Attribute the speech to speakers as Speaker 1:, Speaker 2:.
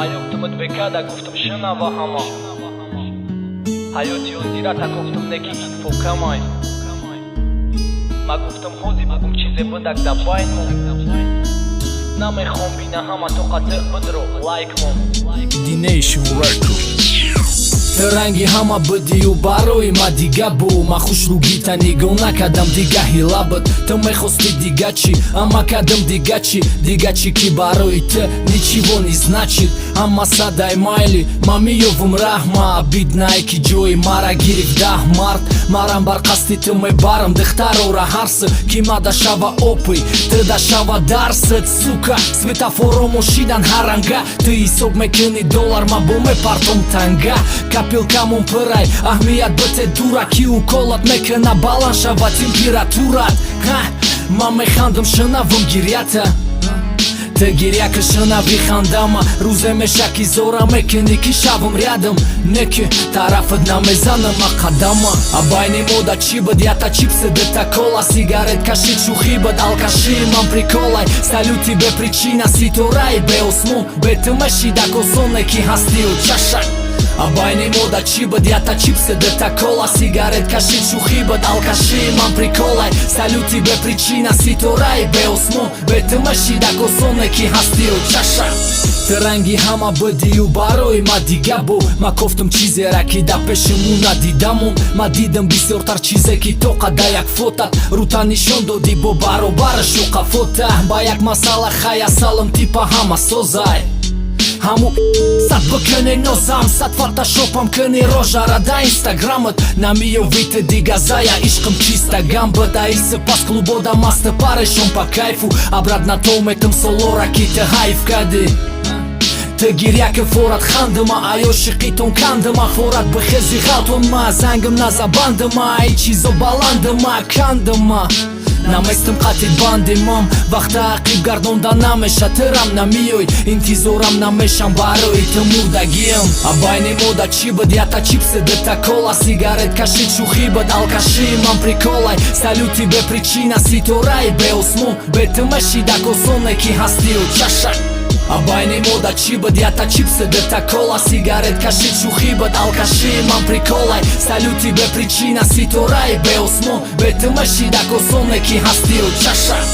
Speaker 1: گفتمت بکده گفتم شنوه همه حیاتی و زیرت گفتم نکی فوکمای ما گفتم خوزی بگم چیزی بدک در باینمون نمیخوام بینه همه تو قطع بدرو لایکمون
Speaker 2: D-Nation Records. رنگی همه بدی و برای ما دیگه بو ما خوش رو گیتا نگو نکدم دیگه هیلابت تو میخواستی دیگه چی اما کدم دیگه چی که برای تو ничего не значит اما صدای مایلی ما میوم رحمه بیدنای که جوی مرا گیرید 10 март марам бар қасди ту мебарам духтарора ҳарс ки ма да шава опи ту да шава дарсат сука светофоро мошидан ҳаранга ту ҳисоб мекунӣ доллар ма бо мепартом танга капилкамон пырай аҳмият бите дура ки уколат мекуна баланд шава температурат ман механдам шунавам гирята ты гиряка шунави хандама рӯзе мешаки зора мекунӣ ки шавам рядом неки тарафат намезанам а қадама а байни мода чи буд ята чипсы дета кола сигарет кашид шухи буд алкаши ман приколай салюти бе причина ситораи бе осмон бе ту мешидак осоне ки ҳастиу чашак а байни мода чи буд ята чипсы дета кола сигарет кашид шухи буд алкаши ман приколай салюти бе причина ситораи бе осмон бе ту мешидак осоне ки ҳастиу чашак ты ранги ҳама будию барои ма дига бу ма кофтам чизера ки да пешимун надидамон ма дидам бисёртар чизе ки то қада як фотат рута нишон додӣ бо баробарашу қафота ба як масъала хая салом типа ҳама созай ҳаму сад бикунӣ нозам сад фотошопам кунӣ рожара да инстаграмат намиёвите дига зая ишқим чистагам бадаи сипас клубода масты парешон по кайфу абрад натометам солора ки ты ҳайф кади ты гиряка форат хандама аёшиқитон кандама форат бихези ғалтон ма зангам назабандама ай чизо баландама кандама наместам қатид бандимам вақта ақиб гардонда намеша тырам намиёй интизорам намешам барои ту мурдагиям а байни мода чи буд ята чипсы дета кола сигарет кашид шухи буд алкаши ман приколай салюти бе причина ситораи бе осмон бе ту мешидак осоне ки ҳастиу чашак а байни мода чи буд ята чипсы дета кола сигарет кашид шухи буд алкаши ман приколай салюти бе причина ситораи бе осмон бе ту мешидак осоне ки ҳастиу чашак